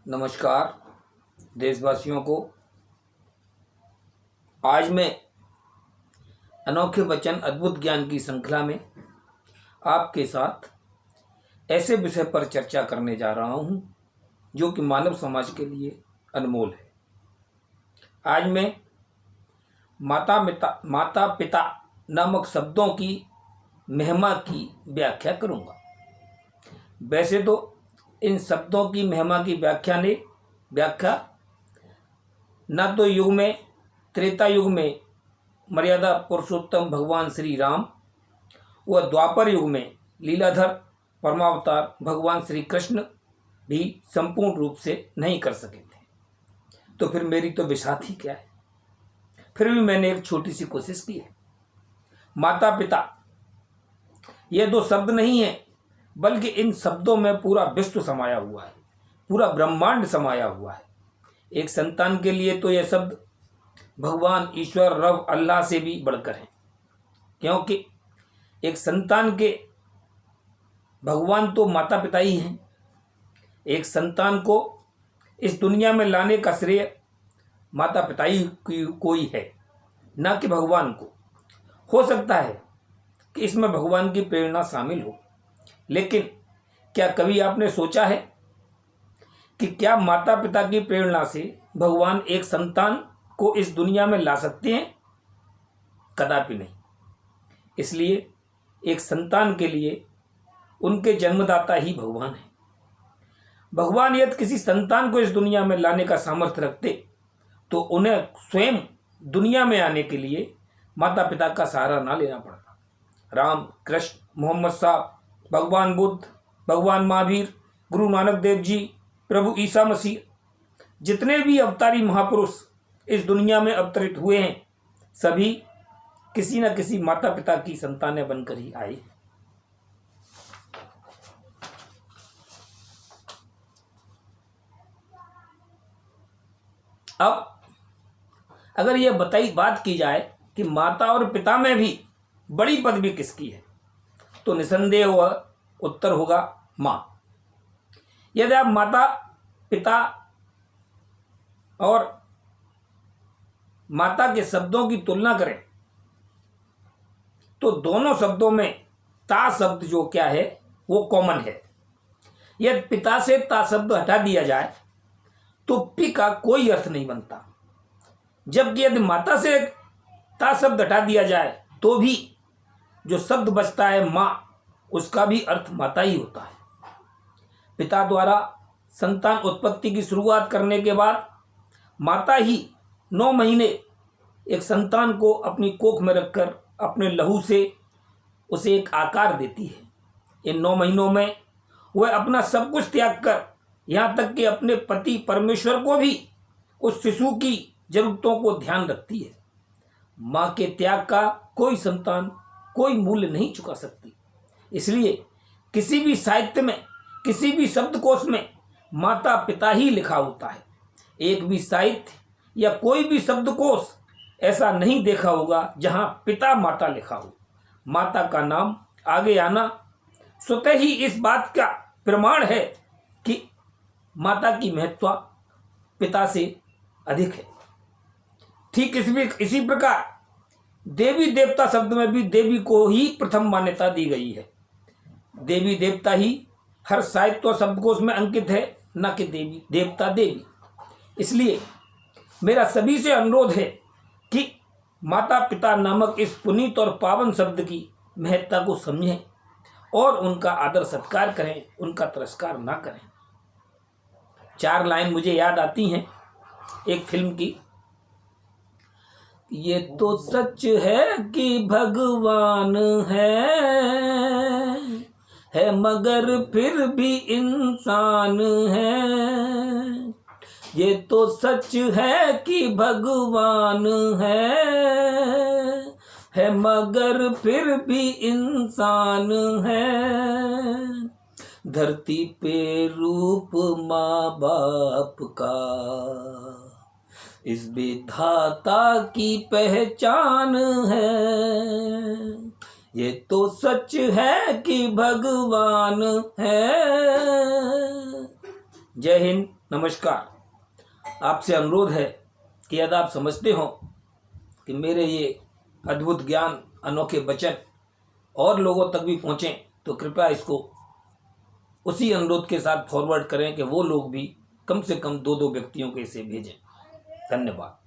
नमस्कार देशवासियों को। आज मैं अनोखे वचन अद्भुत ज्ञान की श्रृंखला में आपके साथ ऐसे विषय पर चर्चा करने जा रहा हूं जो कि मानव समाज के लिए अनमोल है। आज मैं माता पिता नामक शब्दों की महिमा की व्याख्या करूंगा। वैसे तो इन शब्दों की महिमा की व्याख्या न तो युग में त्रेता युग में मर्यादा पुरुषोत्तम भगवान श्री राम व द्वापर युग में लीलाधर परमावतार भगवान श्री कृष्ण भी संपूर्ण रूप से नहीं कर सके थे, तो फिर मेरी तो बिसात ही क्या है। फिर भी मैंने एक छोटी सी कोशिश की है। माता पिता ये दो शब्द नहीं है, बल्कि इन शब्दों में पूरा विश्व समाया हुआ है, पूरा ब्रह्मांड समाया हुआ है। एक संतान के लिए तो यह शब्द भगवान ईश्वर रब अल्लाह से भी बढ़कर है, क्योंकि एक संतान के भगवान तो माता पिता ही हैं। एक संतान को इस दुनिया में लाने का श्रेय माता पिता ही कोई है, ना कि भगवान को। हो सकता है कि इसमें भगवान की प्रेरणा शामिल हो, लेकिन क्या कभी आपने सोचा है कि क्या माता पिता की प्रेरणा से भगवान एक संतान को इस दुनिया में ला सकते हैं? कदापि नहीं। इसलिए एक संतान के लिए उनके जन्मदाता ही भगवान है। भगवान यदि किसी संतान को इस दुनिया में लाने का सामर्थ्य रखते तो उन्हें स्वयं दुनिया में आने के लिए माता पिता का सहारा ना लेना पड़ता। राम, कृष्ण, मोहम्मद साहब, भगवान बुद्ध, भगवान महावीर, गुरु नानक देव जी, प्रभु ईसा मसीह, जितने भी अवतारी महापुरुष इस दुनिया में अवतरित हुए हैं, सभी किसी न किसी माता पिता की संतानें बनकर ही आए। अब अगर यह बात की जाए कि माता और पिता में भी बड़ी पदवी किसकी है, तो निसंदेह वह उत्तर होगा माँ। यदि आप माता पिता और माता के शब्दों की तुलना करें तो दोनों शब्दों में ता शब्द जो क्या है वो कॉमन है। यदि पिता से ता शब्द हटा दिया जाए तो पी का कोई अर्थ नहीं बनता, जबकि यदि माता से ता शब्द हटा दिया जाए तो भी जो शब्द बचता है माँ, उसका भी अर्थ माता ही होता है। पिता द्वारा संतान उत्पत्ति की शुरुआत करने के बाद माता ही 9 महीने एक संतान को अपनी कोख में रखकर अपने लहू से उसे एक आकार देती है। इन 9 महीनों में वह अपना सब कुछ त्याग कर, यहाँ तक कि अपने पति परमेश्वर को भी उस शिशु की जरूरतों को ध्यान रखती है। माँ के त्याग का कोई संतान कोई मूल्य नहीं चुका सकती। इसलिए किसी भी साहित्य में, किसी भी शब्दकोश में माता पिता ही लिखा होता है। एक भी साहित्य या कोई भी शब्दकोश ऐसा नहीं देखा होगा जहां पिता माता लिखा हो। माता का नाम आगे आना स्वतः ही इस बात का प्रमाण है कि माता की महत्व पिता से अधिक है। ठीक इसी प्रकार देवी देवता शब्द में भी देवी को ही प्रथम मान्यता दी गई है। देवी देवता ही हर साहित्य और शब्दकोश में अंकित है, न कि देवी देवता देवी। इसलिए मेरा सभी से अनुरोध है कि माता पिता नामक इस पुनीत और पावन शब्द की महत्ता को समझें और उनका आदर सत्कार करें, उनका तिरस्कार ना करें। 4 लाइन मुझे याद आती हैं एक फिल्म की। ये तो सच है कि भगवान है मगर फिर भी इंसान है। ये तो सच है कि भगवान है मगर फिर भी इंसान है। धरती पे रूप माँ बाप का इस विधाता की पहचान है। ये तो सच है कि भगवान है। जय हिंद, नमस्कार। आपसे अनुरोध है कि यदि आप समझते हो कि मेरे ये अद्भुत ज्ञान, अनोखे वचन और लोगों तक भी पहुँचें तो कृपया इसको उसी अनुरोध के साथ फॉरवर्ड करें कि वो लोग भी कम से कम 2-2 व्यक्तियों को इसे भेजें। धन्यवाद।